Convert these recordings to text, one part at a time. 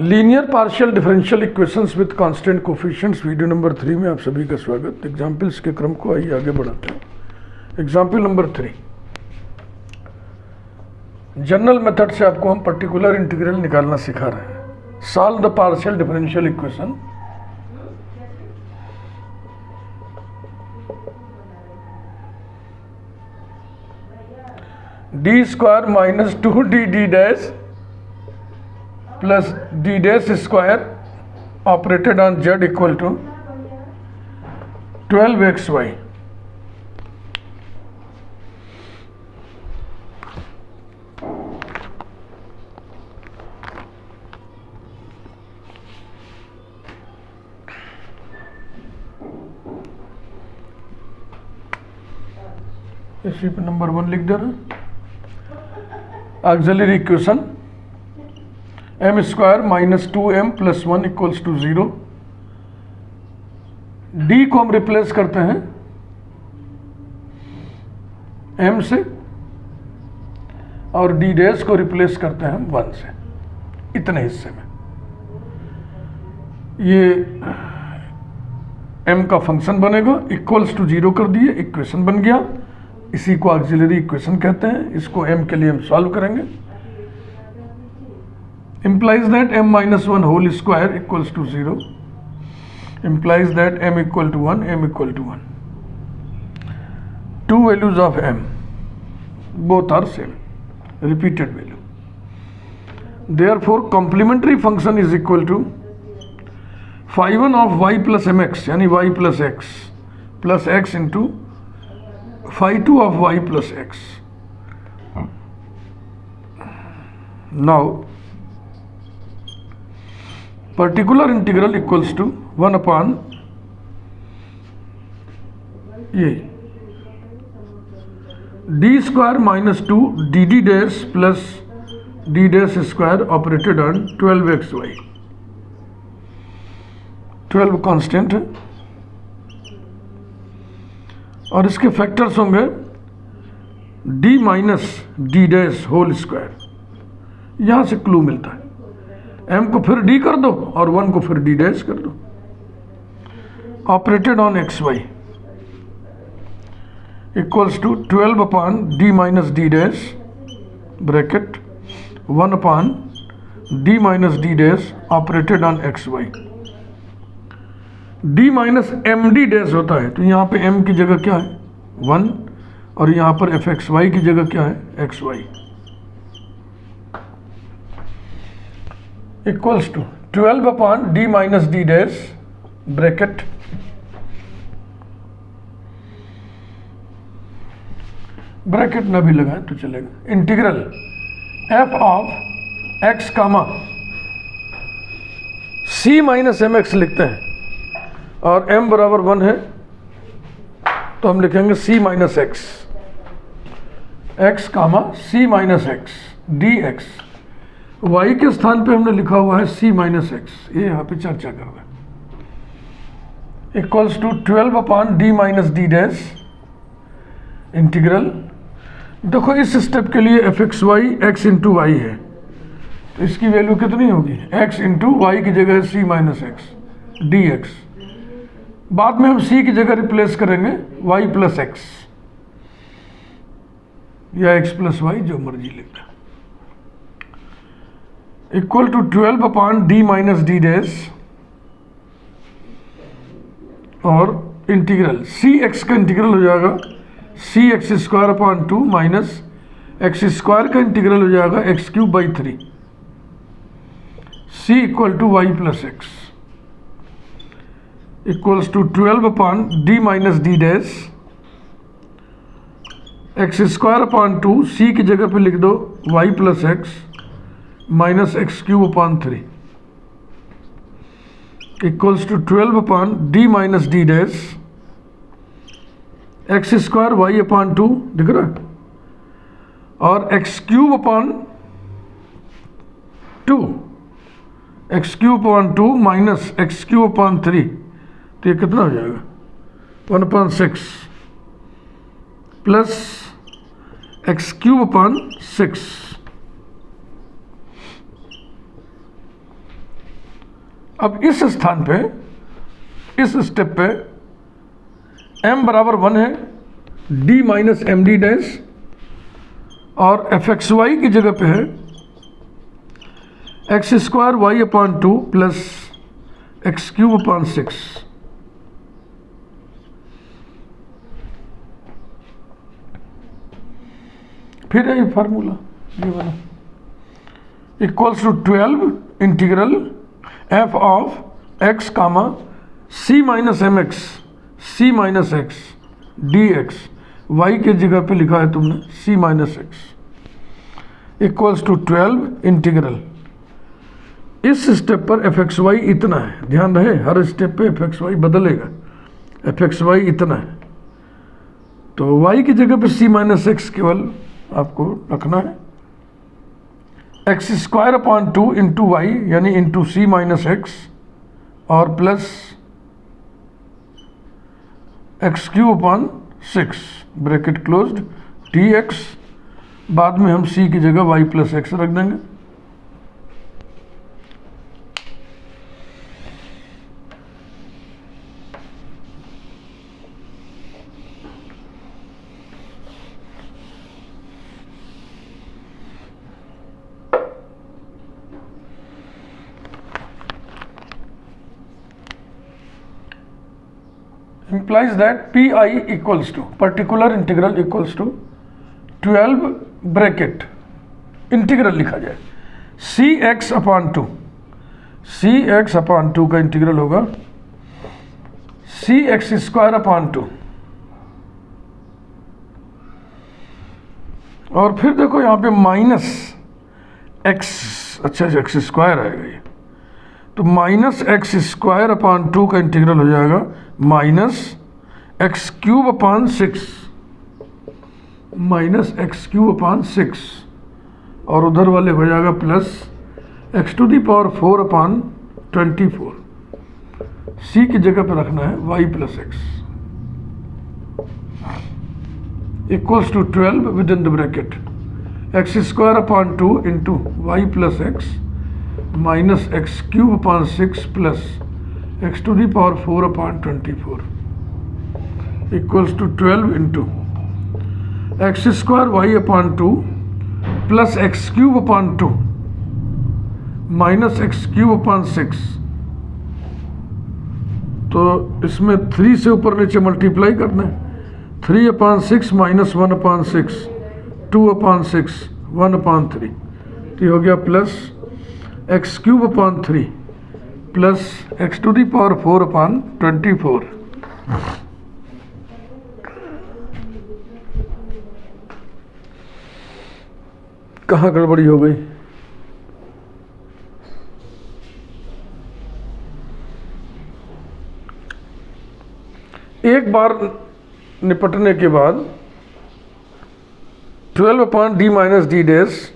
Linear partial differential equations with constant coefficients video number 3 में आप सभी का स्वागत। एग्जाम्पल्स के क्रम को आइए आगे बढ़ाते हैं। एग्जाम्पल नंबर 3, जनरल मेथड से आपको हम पर्टिकुलर इंटीग्रल निकालना सिखा रहे हैं। Solve the partial differential equation d square minus 2d d dash plus D dash square operated on z equal to 12xy। इसी पे नंबर 1 लिख दे रहे। Auxiliary equation m square minus 2m plus 1 equals to 0। D को हम replace करते हैं m से और डी डैश को रिप्लेस करते हैं 1 से। इतने हिस्से में ये m का फंक्शन बनेगा, इक्वल्स टू 0 कर दिए, इक्वेशन बन गया। इसी को ऑक्सिलरी इक्वेशन कहते हैं। इसको m के लिए हम सॉल्व करेंगे। implies that m minus 1 whole square equals to 0, implies that m equal to 1, m equal to 1. Two values of m, both are same, repeated value. Therefore complementary function is equal to phi 1 of y plus mx यानी y plus x into phi 2 of y plus x. Now particular integral equals to 1 upon ये D square minus 2 D D dash plus D dash square operated on 12xy। 12 constant है और इसके factors होंगे D minus D dash whole square. यहां से clue मिलता है, m को फिर d कर दो और 1 को फिर d डैश कर दो। Operated on xy equals to 12 upon d minus D dash bracket 1 upon d minus D dash operated on xy। d minus m d dash होता है तो यहाँ पे m की जगह क्या है 1 और यहाँ पर fxy की जगह क्या है xy। Equals to 12 upon d minus D dash bracket न भी लगाएं तो चलेगा। Integral f of x comma c minus M x लिखते हैं और m बराबर 1 है तो हम लिखेंगे c minus x, x comma c minus x D X. y के स्थान पे हमने लिखा हुआ है c माइनस एक्स, ये यहाँ पे चर्चा कर रहे हैं। Equals to 12 upon d minus D dash integral. देखो इस स्टेप के लिए f x y x into y है तो इसकी वैल्यू कितनी होगी x इंटू वाई की जगह c minus x D x. बाद में हम c की जगह रिप्लेस करेंगे y प्लस एक्स या x प्लस वाई, जो मर्जी लिखा। Equal to 12 upon d minus D dash और इंटीग्रल सी एक्स का इंटीग्रल हो जाएगा c x square upon 2 minus x square का इंटीग्रल हो जाएगा x cube by 3। C equal to y plus x equals to 12 upon d minus D dash x square upon 2, सी की जगह पे लिख दो Y plus x minus x cube upon 3 equals to 12 upon d minus D dash x square y upon 2 दिख रहा है और x cube upon 2, x cube upon 2 minus x cube upon 3 तो ये कितना हो जाएगा 1 upon 6 plus x cube upon 6 अब इस स्थान पे, इस स्टेप पे m बराबर 1 है, d minus m d dash, और एफ एक्स वाई की जगह पे है x square y upon 2 plus x cube upon 6। फिर है ये फार्मूला, ये वाला, equals to 12 integral f of x comma c minus M x c minus x D x, y के जगह पे लिखा है तुमने c minus x, equals to 12 integral. इस स्टेप पर एफ एक्स वाई इतना है, ध्यान रहे हर स्टेप पे एफ एक्स वाई बदलेगा, एफ एक्स वाई इतना है, तो वाई की जगह पे सी माइनस एक्स केवल आपको रखना है, x square upon 2 into y यानी इंटू सी माइनस एक्स और plus x cube upon 6 bracket closed d x, बाद में हम सी की जगह वाई प्लस एक्स रख देंगे। implies that pi equals to particular integral equals to 12 bracket integral लिखा जाए सी एक्स अपॉन 2, सी एक्स अपॉन 2 का इंटीग्रल होगा सी एक्स स्क्वायर अपॉन 2, और फिर देखो यहाँ पे माइनस एक्स, अच्छा एक्स स्क्वायर आएगा ये, तो माइनस एक्स स्क्वायर अपॉन 2 का इंटीग्रल हो जाएगा minus x cube upon 6, minus x cube upon 6, और उधर वाले हो जाएगा plus x to the power 4 upon 24, सी की जगह पर रखना है Y plus x, equals to 12 with in the bracket x square upon 2 into Y plus x minus x cube upon 6 plus x to the power 4 upon 24 equals to 12 into x square y upon 2 plus x cube upon 2 minus x cube upon 6, तो इसमें 3 से ऊपर नीचे multiply करना है, 3 upon 6 minus 1 upon 6 2 upon 6 1 upon 3, तो ये हो गया plus x cube upon 3 plus x to the power 4 upon 24। कहाँ गड़बड़ी हो गई? एक बार निपटने के बाद 12 upon d minus D dash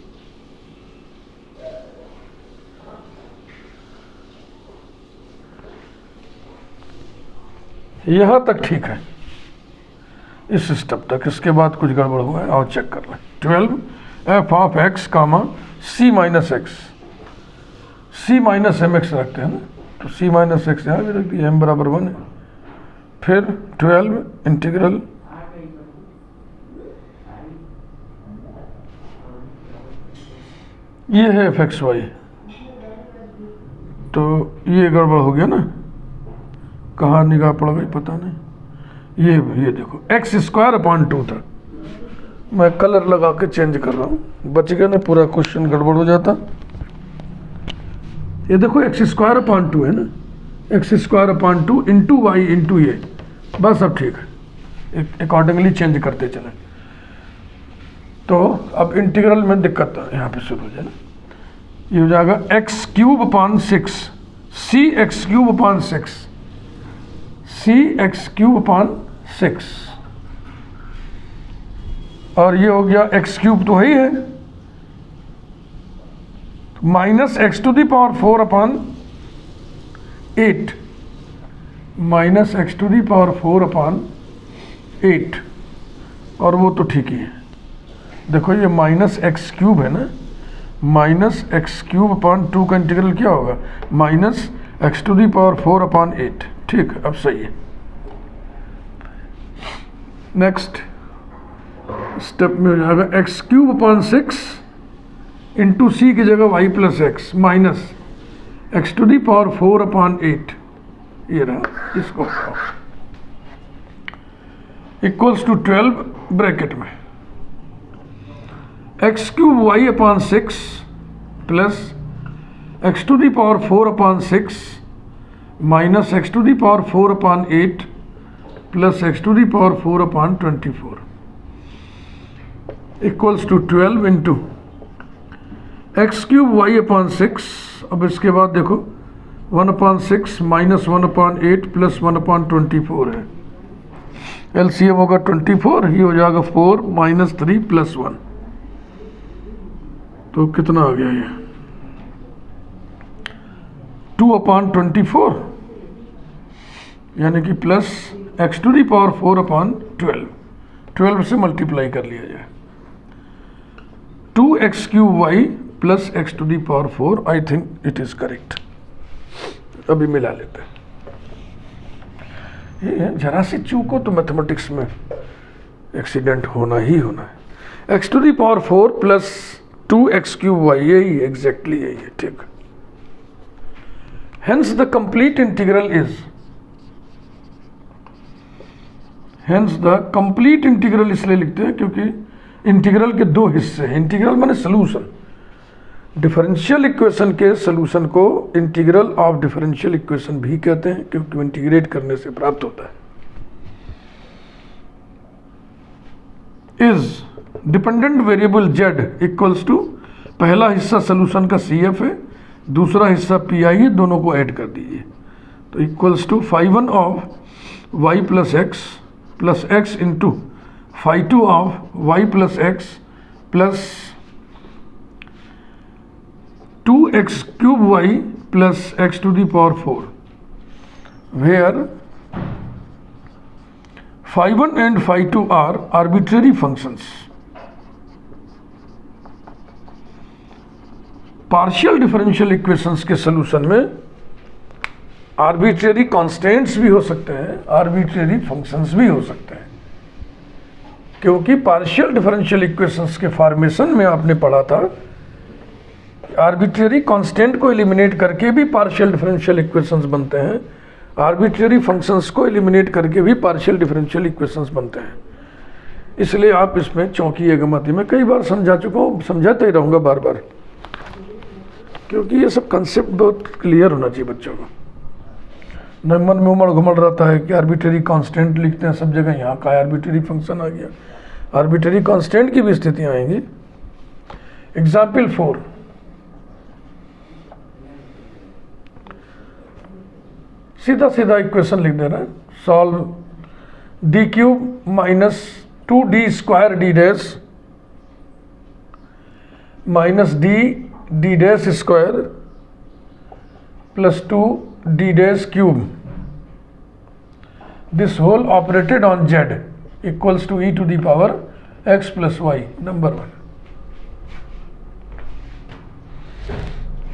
यहाँ तक ठीक है, इस स्टेप तक, इसके बाद कुछ गड़बड़ हुआ है और चेक कर लें। 12 f of x comma c minus x, c minus M x रखते हैं ना, तो सी माइनस एक्स यहाँ भी रख दिया, एम बराबर 1 है, फिर 12 इंटीग्रल ये है एफ एक्स वाई, तो ये गड़बड़ हो गया ना, कहाँ निगाह पड़ गई पता नहीं, ये देखो एक्स स्क्वायर अपॉन 2 था, मैं कलर लगा के चेंज कर रहा हूँ, बच गया ना, पूरा क्वेश्चन गड़बड़ हो जाता। ये देखो एक्स स्क्वायर अपॉन 2 है ना, x square upon 2 into y into ये, बस अब ठीक है, अकॉर्डिंगली चेंज करते चले। तो अब इंटीग्रल में दिक्कत यहाँ पे शुरू हो जाए ना, ये हो जाएगा एक्स क्यूब अपॉन 6 सी एक्स क्यूब अपॉन 6, सी एक्स क्यूब अपॉन 6, और ये हो गया एक्स क्यूब तो है ही है, minus x to the power 4 upon 8, minus x to the power 4 upon 8, और वो तो ठीक ही है। देखो ये माइनस एक्स क्यूब है ना, माइनस एक्स क्यूब अपॉन 2 का इंटीग्रल क्या होगा, minus x to the power 4/8। ठीक है, अब सही है। नेक्स्ट स्टेप में हो जाएगा x³/6 इंटू सी की जगह y + x minus x to the power 4/8, ये रहा, इसको इक्वल्स टू 12 ब्रैकेट में x³ y/6 plus x to the power 4/6 minus x to the power 4/8 plus x to the power 4/24 equals to 12 into x³ y/6। अब इसके बाद देखो 1/6 minus 1/8 plus 1/24 है, LCM होगा 24, ये हो जाएगा 4 माइनस 3 प्लस 1, तो कितना आ गया ये 2/24, यानी कि plus x to the power 4/12, 12 से मल्टीप्लाई कर लिया जाए, 2x³ plus x to the power 4, I think it is correct. अभी मिला लेते हैं, ये जरा सी चूक हो तो मैथमेटिक्स में एक्सीडेंट होना ही होना है। एक्स टू दी पावर 4 प्लस 2x³y, यही एग्जैक्टली यही है, ठीक। Hence the complete integral is, hence the complete integral इसलिए लिखते हैं क्योंकि इंटीग्रल के दो हिस्से हैं। इंटीग्रल माने सलूशन, डिफरेंशियल इक्वेशन के सलूशन को इंटीग्रल ऑफ डिफरेंशियल इक्वेशन भी कहते हैं क्योंकि इंटीग्रेट करने से प्राप्त होता है। Is dependent variable z equals to, पहला हिस्सा सलूशन का CF है, दूसरा हिस्सा PI है, दोनों को ऐड कर दीजिए तो equals to φ1 of y plus x plus x into φ2 of y plus x plus 2x³ y plus x to the power 4, where φ1 and φ2 are arbitrary functions। Partial differential equations के solution में arbitrary constants भी हो सकते हैं, arbitrary functions भी हो सकते हैं, क्योंकि पार्शियल डिफरेंशियल इक्वेशंस के फॉर्मेशन में आपने पढ़ा था आर्बिट्रेरी कांस्टेंट को एलिमिनेट करके भी पार्शियल डिफरेंशियल इक्वेशंस बनते हैं, आर्बिट्रेरी फंक्शंस को एलिमिनेट करके भी पार्शियल डिफरेंशियल इक्वेशंस बनते हैं। इसलिए आप इसमें चौंकिएगा मत, मैं कई बार समझा चुका हूँ, समझाते ही रहूँगा बार बार, क्योंकि ये सब कंसेप्ट बहुत क्लियर होना चाहिए बच्चों को। न मन में उमड़ घुमड़ रहता है कि आर्बिट्रेरी कांस्टेंट लिखते हैं सब जगह, यहाँ का आर्बिट्रेरी फंक्शन आ गया, आर्बिट्रेरी कांस्टेंट की भी स्थितियाँ आएंगी। एग्जाम्पल 4, सीधा सीधा इक्वेशन लिख देना, solve d³ minus 2d² d dash minus d dash square plus 2d dash cube, this whole operated on z equals to e to the power x plus y, number 1।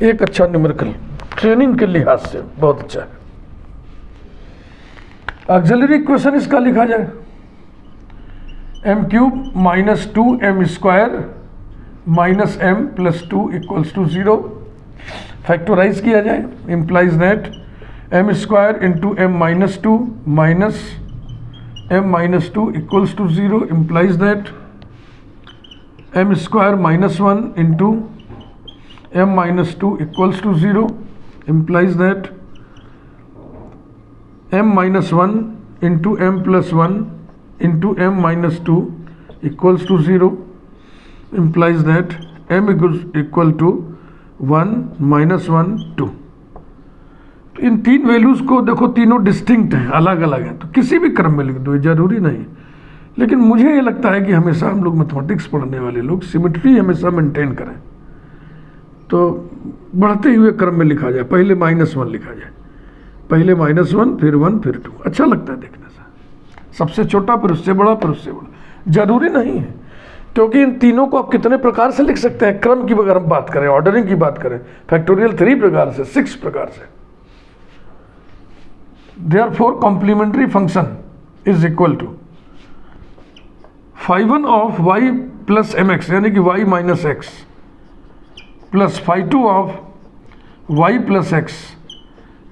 एक अच्छा numerical training के लिहाज से बहुत अच्छा है। Auxiliary equation इसका लिखा जाए m³ minus 2m² minus m plus 2 equals to 0, factorise किया जाए, implies that m² into m minus 2 minus m minus 2 equals to 0, implies that m² minus 1 into m minus 2 equals to 0, implies that m minus 1 into m plus 1 into m minus 2 equals to 0, implies that m equal to 1 minus 1 2। तो इन तीन values को देखो, तीनों distinct हैं, अलग अलग हैं, तो किसी भी क्रम में लिख दो, जरूरी नहीं। लेकिन मुझे ये लगता है कि हमेशा हम लोग मैथमेटिक्स पढ़ने वाले लोग सिमेट्री हमेशा मेंटेन करें, तो बढ़ते हुए क्रम में लिखा जाए, पहले -1 लिखा जाए, पहले -1 फिर 1 फिर 2, अच्छा लगता है देखने से, सबसे छोटा फिर उससे बड़ा फिर उससे बड़ा, जरूरी नहीं है, क्योंकि इन तीनों को आप कितने प्रकार से लिख सकते हैं। क्रम की अगर हम बात करें, ऑर्डरिंग की बात करें, फैक्टोरियल 3 प्रकार से, 6 प्रकार से, Therefore complementary function is equal to phi1 of y plus mx यानी कि y minus x plus phi2 of y plus x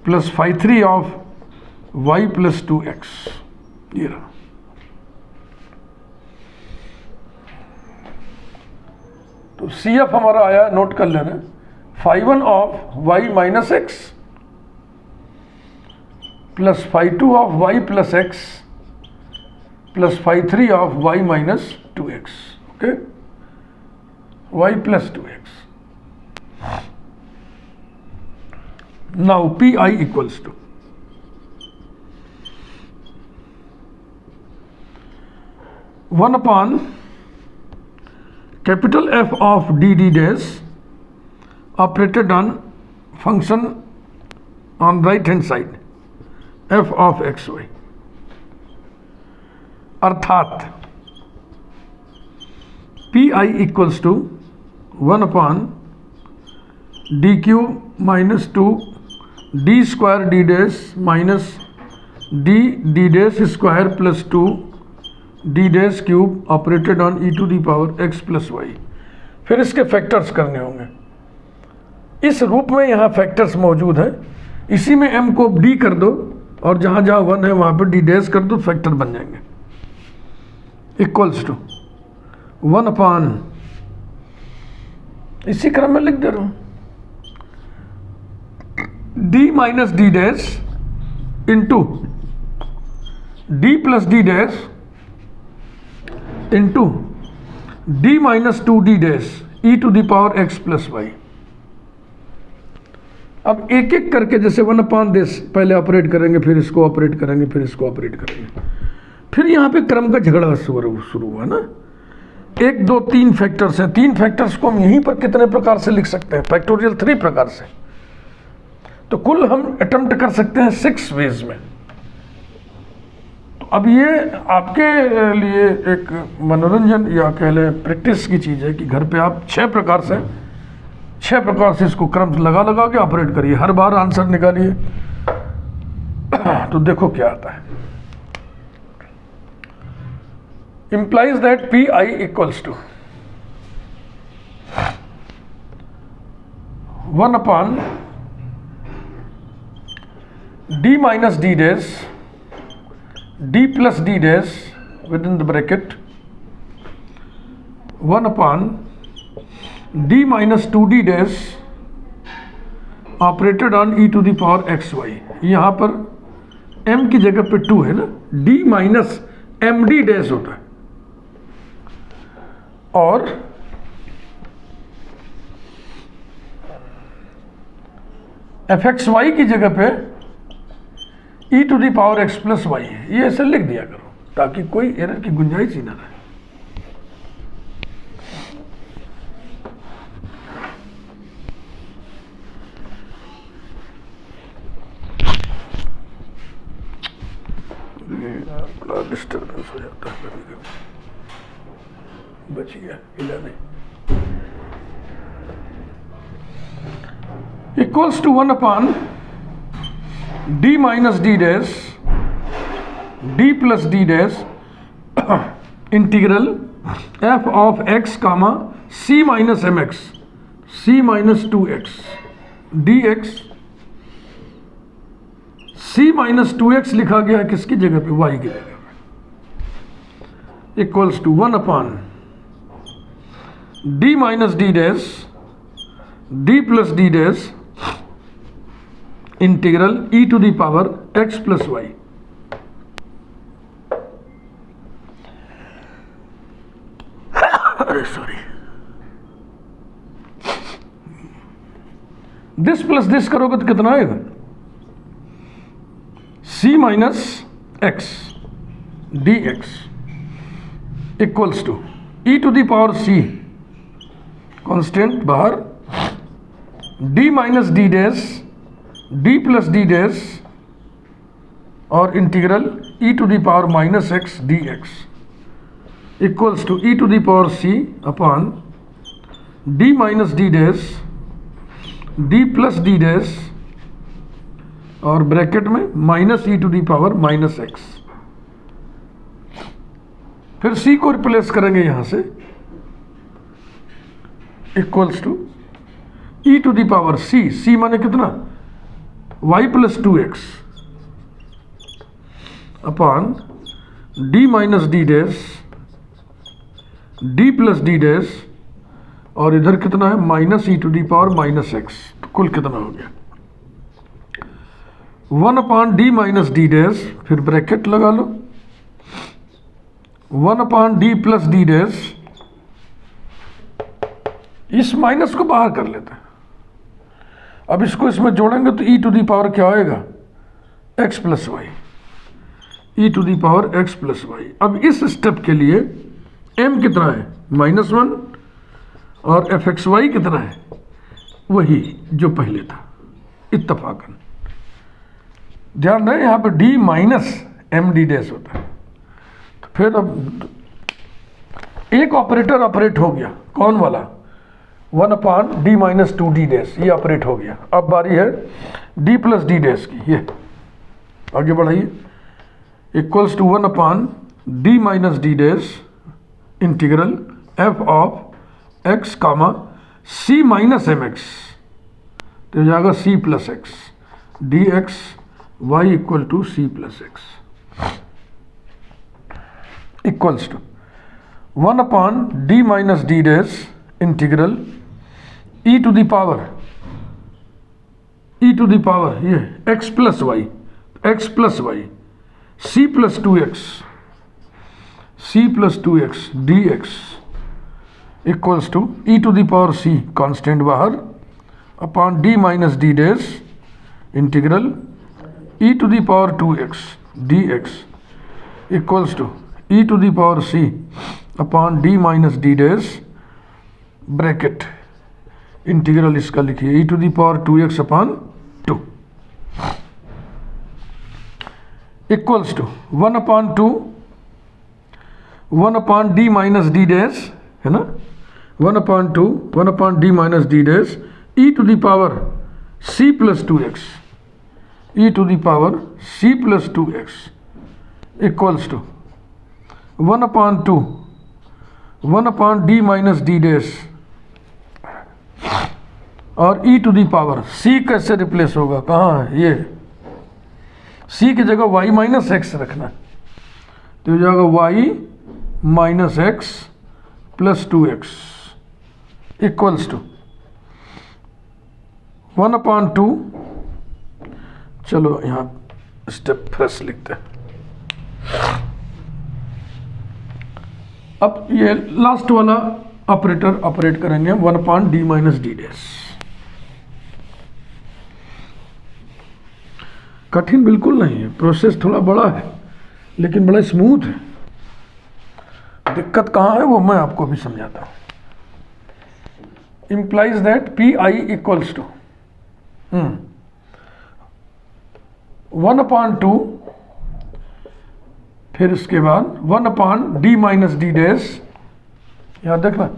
plus phi3 of y plus 2x। ये रहा। तो CF हमारा आया, नोट कर लेना, phi1 of y minus x plus phi2 of y plus x plus phi3 of y minus 2x। Okay, y plus 2x। Now Pi equals to one upon capital F of dd dash operated on function on right hand side f of xy, अर्थात Pi equals to 1 upon d cube minus 2 d square d dash minus D dash square plus 2 d dash cube operated on e to the power x plus y. फिर इसके factors करने होंगे। इस रूप में यहाँ factors मौजूद हैं, इसी में m को d कर दो और जहाँ जहाँ 1 है वहाँ पर d डैश कर दो, फैक्टर बन जाएंगे। इक्वल्स टू 1 अपॉन, इसी क्रम में लिख दे रहा हूँ, d minus D dash into d plus D dash into d minus 2d dash E to the power x plus Y. अब एक एक करके जैसे 1 अपॉन दिस पहले ऑपरेट करेंगे, फिर इसको ऑपरेट करेंगे, फिर इसको ऑपरेट करेंगे। फिर यहाँ पे क्रम का झगड़ा शुरू हुआ ना। 1 2 3 फैक्टर्स हैं, 3 फैक्टर्स को हम यहीं पर कितने प्रकार से लिख सकते हैं? फैक्टोरियल 3 प्रकार से। तो कुल हम अटेम्प्ट कर सकते हैं 6 वेज में। अब ये आपके लिए एक मनोरंजन या कह लें प्रैक्टिस की चीज़ है कि घर पे आप 6 प्रकार से इसको क्रम लगा के ऑपरेट करिए, हर बार आंसर निकालिए। तो देखो क्या आता है। implies that Pi equals to 1 upon d minus d dash d plus d dash within the bracket 1 upon d minus 2d dash operated on e to the power xy। यहाँ पर m की जगह पे 2 है ना, d माइनस md डैश होता है, और fxy की जगह पे e to the power x plus y है। ये ऐसे लिख दिया करो ताकि कोई एरर की गुंजाइश ही ना रहे। बड़ा डिस्टर्बेंस हो जाता है कभी कभी। बच गया, हिला नहीं। Equals to 1 upon d minus D dash d plus D dash integral f of x comma c minus M x c minus 2x dx। c minus 2x लिखा गया है किसकी जगह पे? y की जगह पे। Equals to 1 upon d minus D dash d plus D dash integral e to the power x plus y. अरे सॉरी, दिस प्लस दिस करोगे तो कितना आएगा? c minus x D x equals to e to the power c, constant बाहर, d minus D dash d plus D dash और integral e to the power minus x D x equals to e to the power c upon d minus D dash d plus D dash और bracket में minus E to the power minus x. फिर c को replace करेंगे यहां से, equals to e to the power c माने कितना, y plus 2x upon d minus D dash, d plus D dash, और इधर कितना है minus E to the power minus x. तो कुल कितना हो गया 1 upon d minus D dash, फिर ब्रैकेट लगा लो, 1 upon D plus D dash, इस माइनस को बाहर कर लेते हैं। अब इसको इसमें जोड़ेंगे तो ई टू दी पावर क्या आएगा, x plus y, e to the power x plus Y. अब इस स्टेप के लिए m कितना है -1 और एफ एक्स वाई कितना है, वही जो पहले था इत्तफाकन। ध्यान दें यहाँ पे d minus m d dash होता है। तो फिर अब एक ऑपरेटर ऑपरेट हो गया, कौन वाला, 1 upon d minus 2 d dash, ये ऑपरेट हो गया। अब बारी है d प्लस डी डैश की, ये आगे बढ़ाइए, equals to 1 upon d minus D dash integral f of x comma c minus M x, तो हो जाएगा c plus x D x y equal to c plus x, equals to 1 upon d minus D dash integral E to the power ये x plus y, x plus y, c plus 2x D x equals to e to the power c constant बाहर upon d minus D dash integral E to the power 2x D x equals to e to the power c upon d minus D dash bracket integral इसका लिखिए e to the power 2x upon 2 equals to 1 upon 2 1 upon d minus D dash है ना, 1 upon 2 1 upon d minus D dash E to the power c plus 2x, e to the power c plus 2x equals to 1 upon 2 1 upon d minus D dash, और e to the power c कैसे replace होगा, कहाँ है ये, c की जगह y minus x रखना, तो हो जाएगा y minus x plus 2x equals to 1 upon 2, चलो यहाँ स्टेप फ्रेश लिखते हैं। अब ये लास्ट वाला ऑपरेटर ऑपरेट करेंगे 1 upon d minus D dash. कठिन बिल्कुल नहीं है, प्रोसेस थोड़ा बड़ा है लेकिन बड़ा स्मूथ है। दिक्कत कहाँ है वो मैं आपको भी समझाता हूँ। implies that pi equals to 1 upon 2, फिर इसके बाद 1 upon d minus D dash, यहाँ देखना,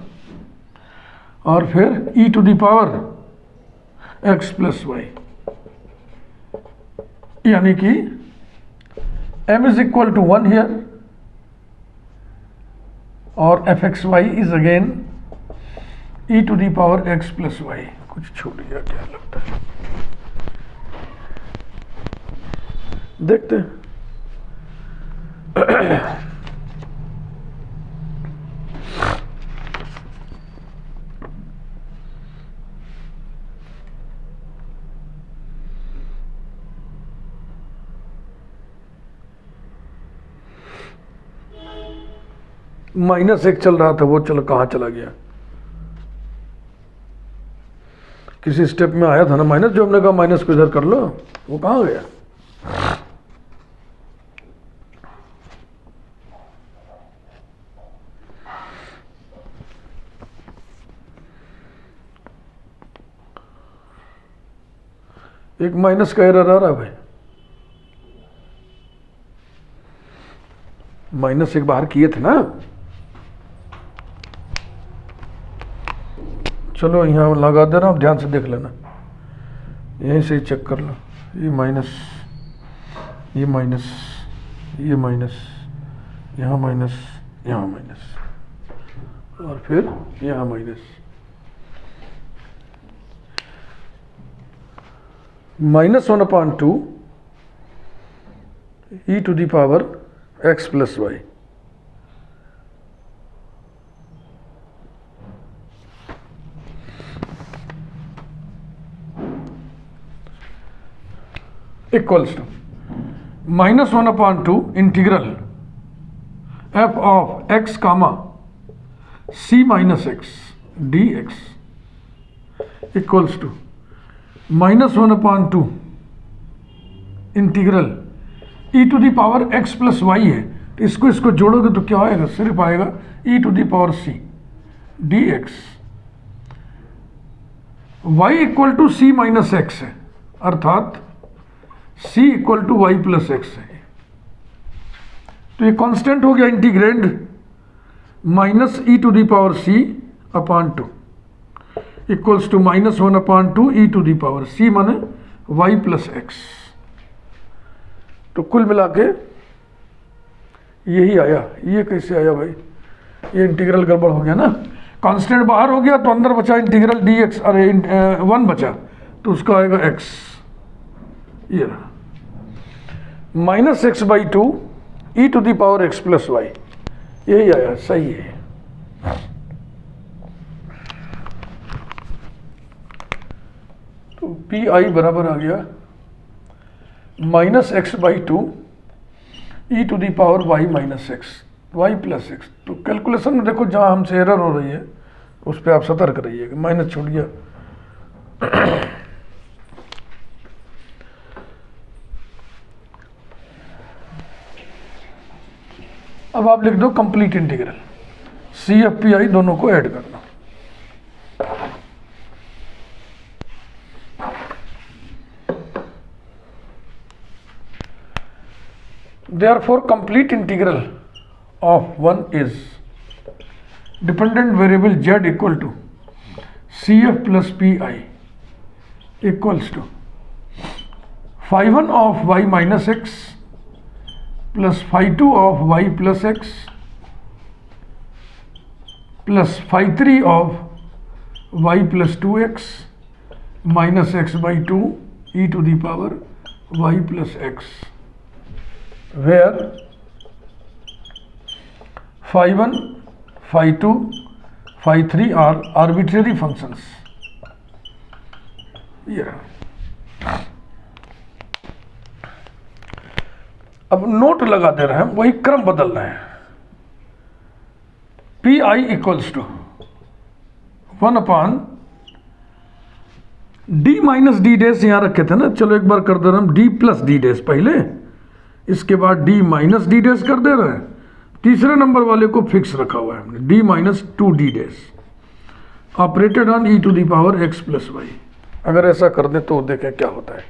और फिर e to the power x plus y, यानी कि m is equal to 1 here और f x y is again e to the power x plus y. कुछ छूट गया क्या लगता है, देखते हैं। -1 चल रहा था, वो चलो कहाँ चला गया, किसी स्टेप में आया था ना माइनस, जो हमने कहा माइनस को इधर कर लो, वो कहाँ गया। एक माइनस का एरर आ रहा है भाई, -1 बाहर किए थे ना, चलो यहाँ लगा दे रहा हूँ, ध्यान से देख लेना, यहीं से ही चेक कर लो। ये माइनस, ये माइनस, ये माइनस, यहाँ माइनस, यहाँ माइनस और फिर यहाँ minus. -1/2 e to the power x plus y। Equals to -1/2 integral f of x comma c minus x dx equals to -1/2 integral e to the power x plus y है, तो इसको जोड़ोगे तो क्या आएगा, सिर्फ आएगा e to the power c dx। y equal to c minus x है, अर्थात c equal to y plus x है। तो ये कांस्टेंट हो गया integrand minus E to the power c upon 2 equals to -1/2 e to the power c माने y plus x. तो कुल मिला के यही आया। ये कैसे आया भाई, ये इंटीग्रल गड़बड़ हो गया ना, कांस्टेंट बाहर हो गया तो अंदर बचा इंटीग्रल dx, अरे 1 बचा तो उसका आएगा x। ये रहा -x/2 e to the power x plus y, यही आया, सही है। तो PI बराबर आ गया -x/2 e to the power y minus x, y plus x. तो कैलकुलेशन में देखो जहाँ हमसे एरर हो रही है उस पर आप सतर्क रहिए कि माइनस छूट गया। अब आप लिख दो कंप्लीट इंटीग्रल, CF/PI दोनों को ऐड करना। Therefore, complete integral of 1 is dependent variable z equal to CF plus PI equals to phi1 of y minus x plus phi2 of y plus x plus phi3 of y plus 2x minus x by 2 e to the power y plus x, where phi1, phi2, phi3 are arbitrary functions। अब note लगा दे रहे हैं, वही क्रम बदल रहे हैं। PI equals to 1/d minus D dash यहाँ रखे थे ना, चलो एक बार कर दे रहे हैं d प्लस डी डैश पहले, इसके बाद d माइनस डी डैश कर दे रहे हैं, तीसरे नंबर वाले को फिक्स रखा हुआ है हमने d minus 2d dash operated on e to the power x plus y. अगर ऐसा कर दें तो देखें क्या होता है।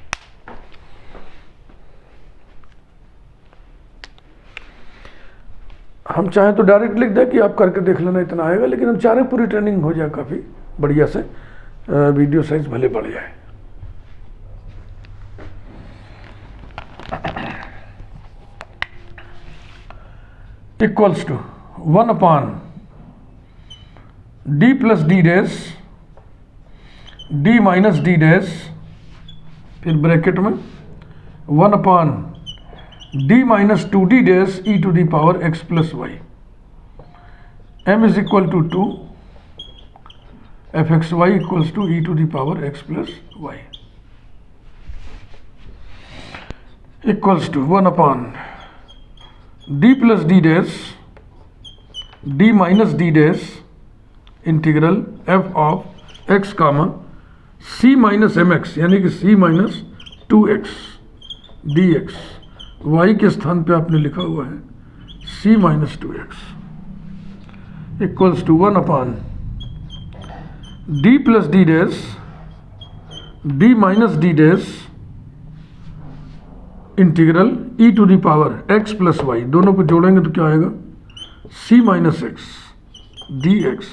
हम चाहें तो डायरेक्ट लिख दें कि आप करके देख लेना, इतना आएगा, लेकिन हम चाह रहे पूरी ट्रेनिंग हो जाए काफ़ी बढ़िया से, वीडियो साइज भले बढ़ जाए। Equals to 1/d plus D dash d minus D dash, फिर ब्रैकेट में 1/d minus 2d dash e to the power x plus Y. m is equal to 2 fxy equals to e to the power x plus Y equals to 1/d plus D dash d minus D dash integral f of x comma c minus mx यानी कि c minus 2x dx, y के स्थान पे आपने लिखा हुआ है c minus 2x equals to 1/d plus D dash d minus D dash integral e to the power x plus Y, दोनों को जोड़ेंगे तो क्या आएगा c minus X dx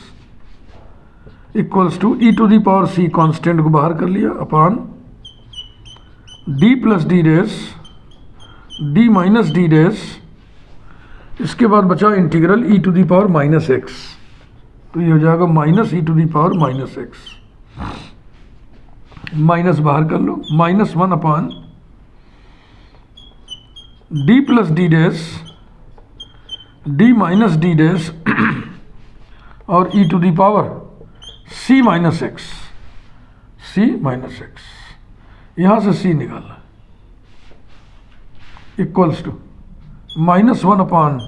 equals to e to the power c, constant को बाहर कर लिया, upon D plus D dash D minus D dash, इसके बाद बचा integral E to the power minus x, तो ये हो जाएगा minus E to the power minus x, minus बाहर कर लो, minus 1 upon D plus D dash D minus D dash और e to the power c minus x, c minus x, यहां से सी निकालना, equals to minus 1 upon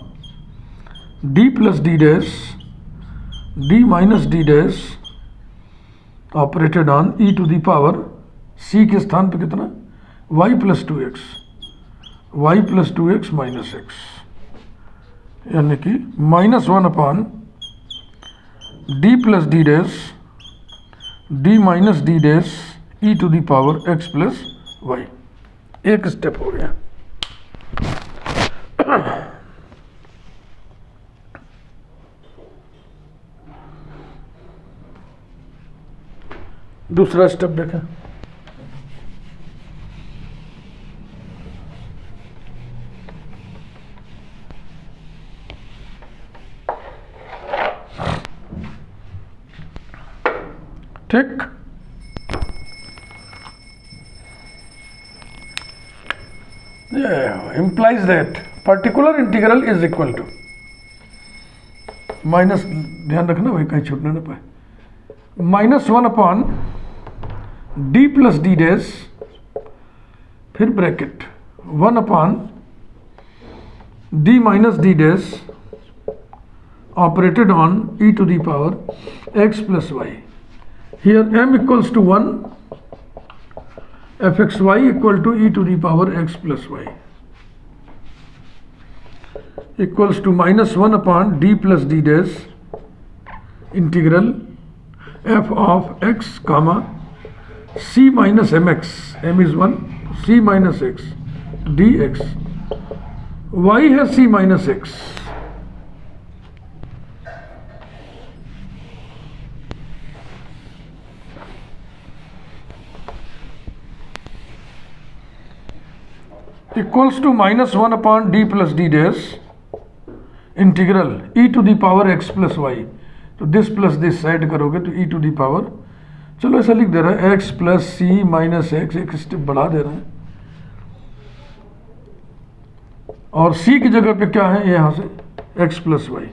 D plus D dash D minus D dash operated on e to the power c के स्थान पे कितना, y plus 2x, y plus 2x minus x, यानी कि minus 1 upon D plus D dash D minus D dash E to the power x plus Y. एक step हो गया। दूसरा स्टेप देखें। ठीक, implies that particular integral is equal to minus, ध्यान रखना भाई कहीं छूटने ना पाए, minus 1 upon D plus D dash, फिर bracket 1 upon d minus D dash operated on e to the power x plus y. Here m equals to 1, fxy equal to e to the power x plus Y equals to minus 1 upon D plus D dash integral f of x comma c minus M x, m is 1, c minus x D X, y है c minus x, equals to minus 1 upon D plus D dash integral E to the power x plus Y, तो this plus this side करोगे तो ई to the power, चलो ऐसा लिख दे रहा है x plus सी minus x, एक स्टेप बढ़ा दे रहा है, और सी की जगह पे क्या है यहां से x plus y,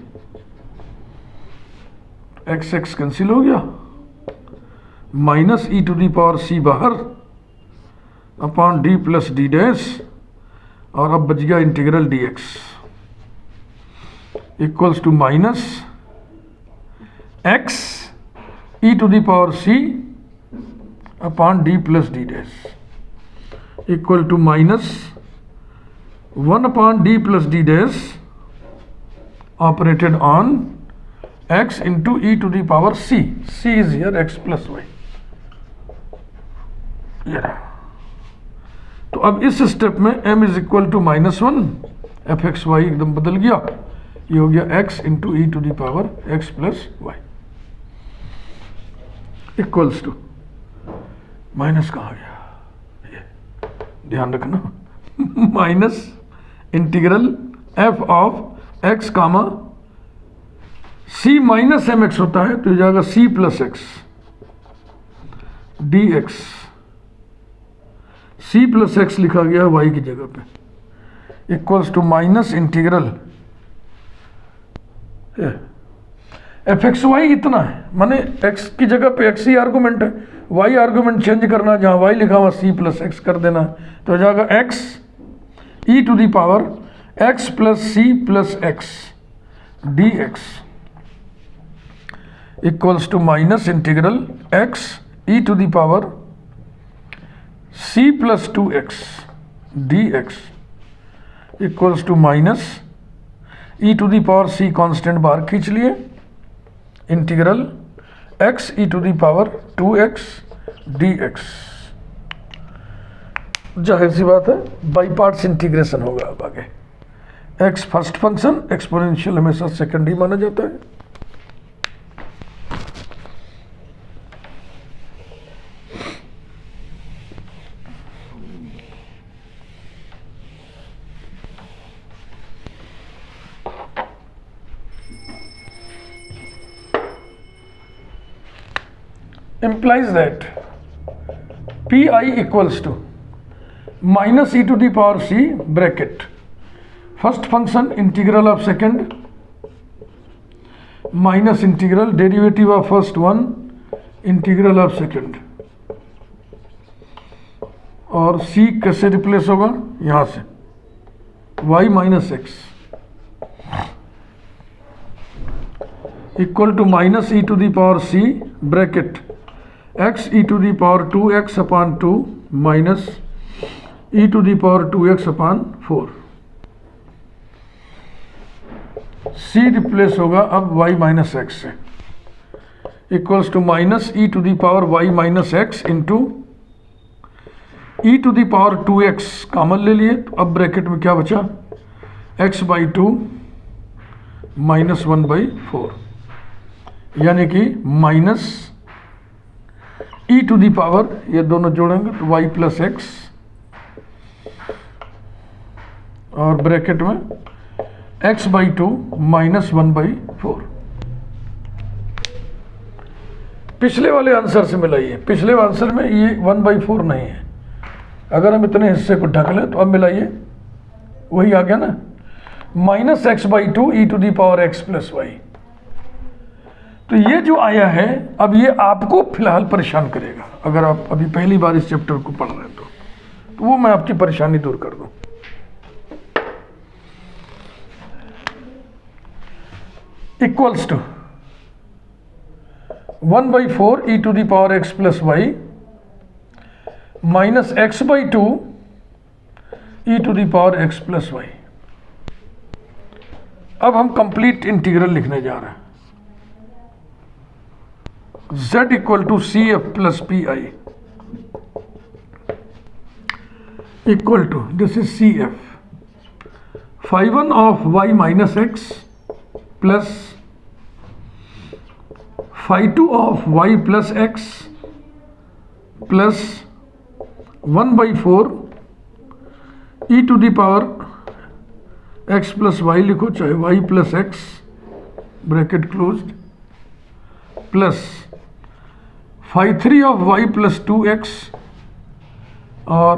x x cancel हो गया, minus E to the power c बाहर upon D plus D dash, और अब बच गया integral d x equals to minus x e to the power c upon D plus D dash equal to minus 1 upon D plus D dash operated on x into E to the power c, c is here x plus Y. तो अब इस step में m is equal to minus 1, F x Y एकदम बदल गया, ये हो गया x into E to the power x plus Y equals to, minus कहाँ गया ये ध्यान रखना, minus integral f of x comma c minus M X होता है तो ये जाएगा c plus x D X, c plus X लिखा गया है y की जगह पे equals to minus integral F x y इतना है, माने x की जगह पे x ही आर्गूमेंट है, y आर्गूमेंट चेंज करना, जहां y लिखा हुआ c प्लस एक्स कर देना, तो हो जाएगा x E to the power x plus C plus x D x equals to minus integral x E to the power c plus 2x D x equals to minus E to the power c constant बाहर खींच लिए, integral x E to the power 2x D X. जाहिर सी बात है by parts integration होगा अब आगे, x फर्स्ट फंक्शन, एक्सपोनेंशियल हमेशा सेकंड ही माना जाता है। implies that pi equals to minus e to the power c bracket first function integral of second minus integral derivative of first one integral of second, और c कैसे replace होगा यहां से y minus X equal to minus E to the power c bracket x E to the power 2x upon 2 minus E to the power 2x upon 4। c replace होगा अब y minus X से equals to minus E to the power y minus X into E to the power 2x common ले लिए, तो अब bracket में क्या बचा x बाई 2 माइनस 1 बाई 4, यानी कि minus E to the power, ये दोनों जोड़ेंगे तो y प्लस एक्स और ब्रैकेट में x बाई 2 माइनस 1 बाई 4। पिछले वाले आंसर से मिलाइए, पिछले आंसर में ये 1/4 नहीं है, अगर हम इतने हिस्से को ढक लें तो अब मिलाइए, वही आ गया ना, minus x by 2 E to the power x plus Y. तो ये जो आया है अब ये आपको फिलहाल परेशान करेगा, अगर आप अभी पहली बार इस चैप्टर को पढ़ रहे हैं तो वो मैं आपकी परेशानी दूर कर दूं। Equals to 1/4 E to the power x plus Y minus x by 2 E to the power x plus Y. अब हम कंप्लीट इंटीग्रल लिखने जा रहे हैं। z equal to C F plus P I equal to this is C F phi 1 of y minus x plus phi 2 of y plus x plus 1/4 E to the power x plus Y लिखो, चाहे y plus x bracket closed plus phi 3 of y plus 2x और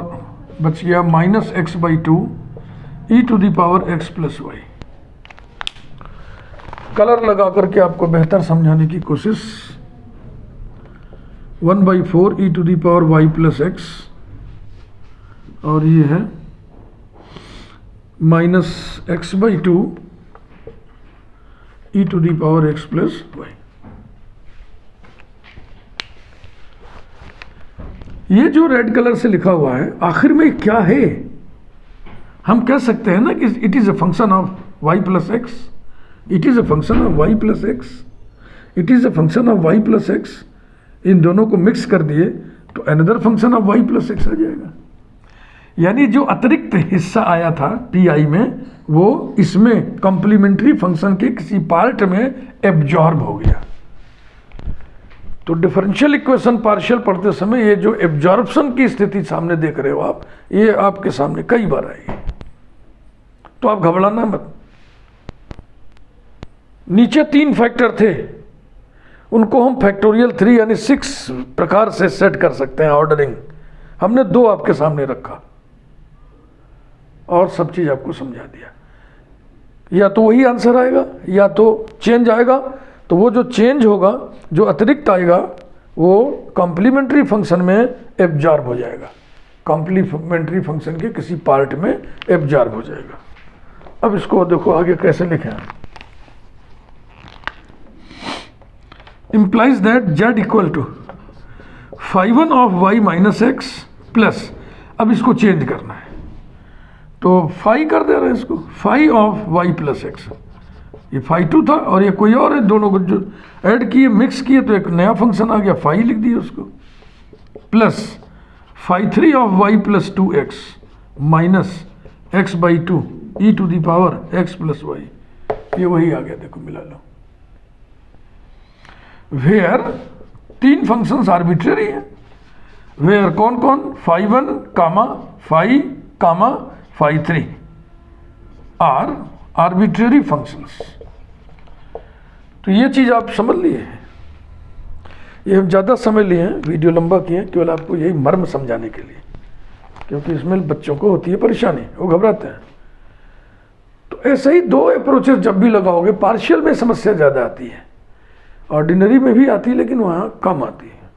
बच गया minus x by 2 E to the power x plus y. Colour लगा करके आपको बेहतर समझाने की कोशिश। 1/4 ई to the power y plus x और ये है minus x by 2 E to the power x plus Y. ये जो रेड कलर से लिखा हुआ है आखिर में क्या है? हम कह सकते हैं ना कि it is a function of y plus x, it is a function of y plus x, it is a function of y plus x. इन दोनों को मिक्स कर दिए तो another function of y plus x आ जाएगा। यानी जो अतिरिक्त हिस्सा आया था पी में वो इसमें कॉम्प्लीमेंट्री फंक्शन के किसी पार्ट में एब्जॉर्ब हो गया। तो डिफरेंशियल इक्वेशन पार्शियल पढ़ते समय ये जो एब्जॉर्प्शन की स्थिति सामने देख रहे हो आप, ये आपके सामने कई बार आई, तो आप घबराना मत। नीचे 3 फैक्टर थे, उनको हम फैक्टोरियल 3 यानी 6 प्रकार से सेट कर सकते हैं ऑर्डरिंग। हमने 2 आपके सामने रखा और सब चीज आपको समझा दिया। या तो वही आंसर आएगा या तो चेंज आएगा, तो वो जो चेंज होगा, जो अतिरिक्त आएगा, वो कॉम्प्लीमेंट्री फंक्शन में एब्जॉर्ब हो जाएगा, कॉम्प्लीमेंट्री फंक्शन के किसी पार्ट में एब्जॉर्ब हो जाएगा। अब इसको देखो आगे कैसे लिखें। implies that z equal to phi 1 of y minus x plus, अब इसको चेंज करना है तो फाई कर दे रहे हैं इसको, phi of y plus X. ये फाई 2 था और ये कोई और है, दोनों को जो ऐड किए मिक्स किए तो एक नया फंक्शन आ गया, फाई लिख दिए उसको, plus phi 3 of y plus 2x minus x by 2 E to the power x plus Y. ये वही आ गया, देखो मिला लो। वेयर 3 फंक्शंस आर्बिट्ररी है, वेयर कौन कौन, phi 1 comma phi comma phi 3 are arbitrary functions. तो ये चीज आप समझ लिए। ये हम ज़्यादा समय लिए हैं, वीडियो लंबा किए हैं केवल आपको यही मर्म समझाने के लिए, क्योंकि इसमें बच्चों को होती है परेशानी, वो घबराते हैं। तो ऐसे ही 2 अप्रोचेस जब भी लगाओगे, पार्शियल में समस्या ज़्यादा आती है, ऑर्डिनरी में भी आती है लेकिन वहाँ कम आती है।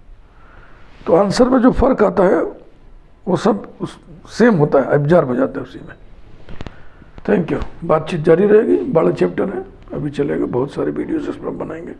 तो आंसर में जो फ़र्क आता है वो सब सेम होता है, एब्जॉर्ब हो जाता है उसी में। Thank you. बातचीत जारी रहेगी, बड़ा चैप्टर है, अभी चलेगा, बहुत सारे वीडियोस इस पर बनाएंगे।